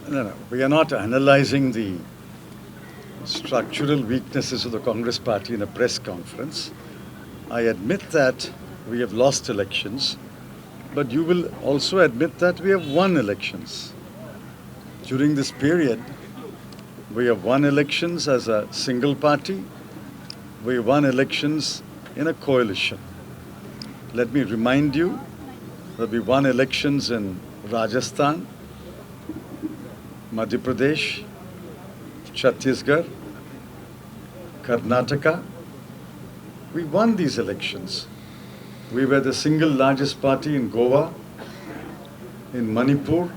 No, no, we are not analyzing the structural weaknesses of the Congress party in a press conference. I admit that we have lost elections, but you will also admit that we have won elections. During this period, we have won elections as a single party, we won elections in a coalition. Let me remind you that we won elections in Rajasthan, Madhya Pradesh, Chhattisgarh, Karnataka. We won these elections. We were the single largest party in Goa, in Manipur,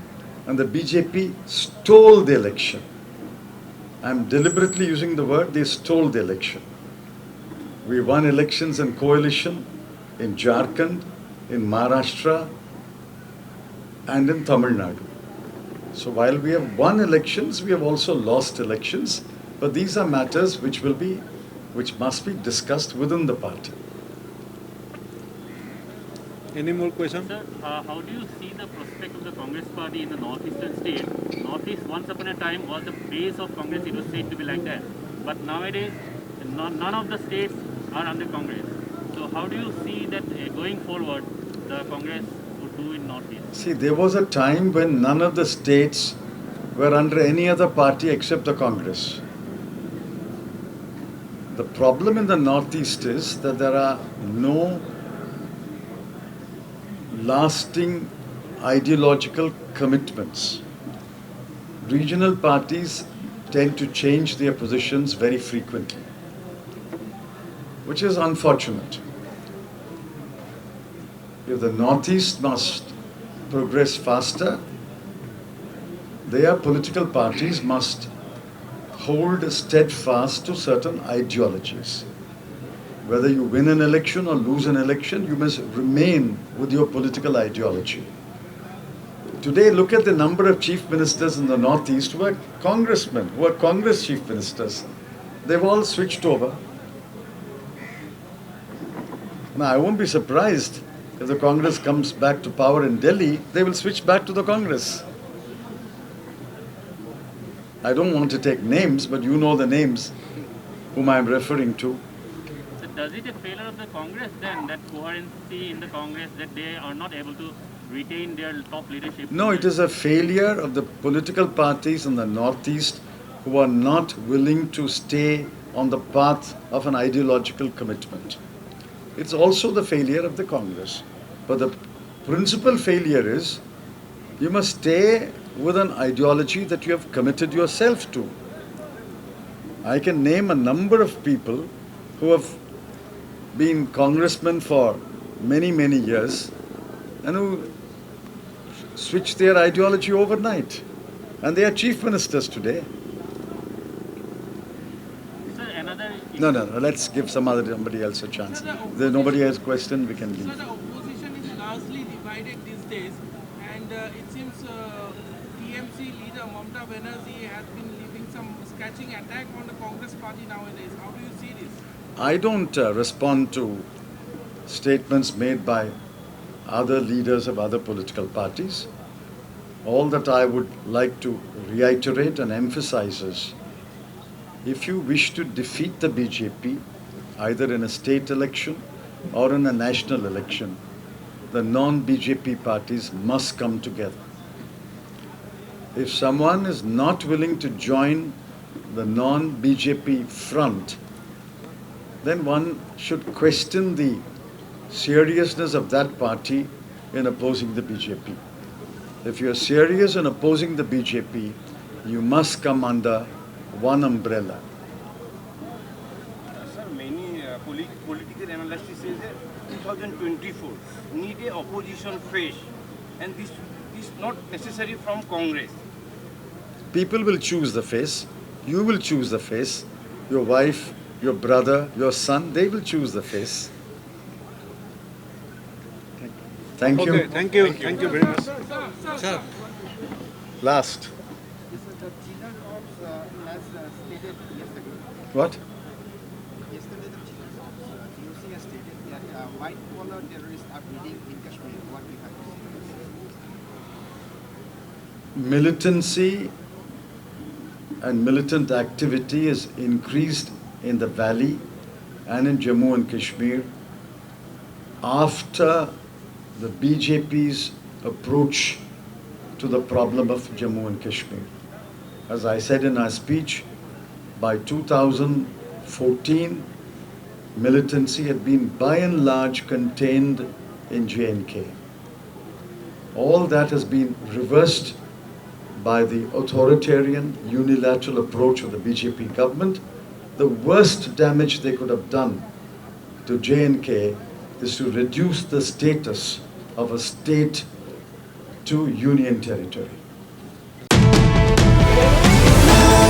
and the BJP stole the election. I'm deliberately using the word they stole the election. We won elections in coalition in Jharkhand, in Maharashtra, and in Tamil Nadu. So while we have won elections, we have also lost elections, but these are matters which must be discussed within the party. Any more questions? Sir, how do you see the prospect of the Congress party in the northeastern state? Northeast, once upon a time, was the base of Congress. It was said to be like that. But nowadays, none of the states are under Congress. So how do you see that going forward, the Congress would do in northeast? See, there was a time when none of the states were under any other party except the Congress. The problem in the Northeast is that there are no lasting ideological commitments. Regional parties tend to change their positions very frequently, which is unfortunate. If the Northeast must progress faster, their political parties must hold steadfast to certain ideologies. Whether you win an election or lose an election, you must remain with your political ideology. Today, look at the number of chief ministers in the Northeast who are congressmen, who are Congress chief ministers. They've all switched over. Now, I won't be surprised if the Congress comes back to power in Delhi, they will switch back to the Congress. I don't want to take names, but you know the names whom I'm referring to. So does it a failure of the Congress then, that coherency in the Congress, that they are not able to retain their top leadership? No, it is a failure of the political parties in the Northeast who are not willing to stay on the path of an ideological commitment. It's also the failure of the Congress. But the principal failure is you must stay with an ideology that you have committed yourself to. I can name a number of people who have been congressmen for many, many years and who switched their ideology overnight. And they are chief ministers today. Sir, another... No, let's give somebody else a chance. If there's nobody else question, we can leave. So the opposition is largely divided these days, and it seems TMC leader Mamata Banerjee has been leaving some scratching attack on the Congress party nowadays. How do you see this? I don't respond to statements made by other leaders of other political parties. All that I would like to reiterate and emphasize is, if you wish to defeat the BJP, either in a state election or in a national election, the non-BJP parties must come together. If someone is not willing to join the non-BJP front, then one should question the seriousness of that party in opposing the BJP. If you are serious in opposing the BJP, you must come under one umbrella. Sir, many political analysts say that 2024 need a opposition face, and this is not necessary from Congress. People will choose the face. You will choose the face. Your wife, your brother, your son, they will choose the face. Thank you. Okay, thank you. Thank you very much. Sir. Last. The General Ops has stated yesterday. What? Yesterday, the General Ops GOC has stated that white-collar terrorists are bleeding in Kashmir. What do you have to say? militancy and militant activity is increased in the valley and in Jammu and Kashmir after the BJP's approach to the problem of Jammu and Kashmir. As I said in our speech, by 2014, militancy had been by and large contained in J&K. All that has been reversed by the authoritarian, unilateral approach of the BJP government. The worst damage they could have done to J&K is to reduce the status of a state to union territory.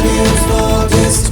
News Northeast.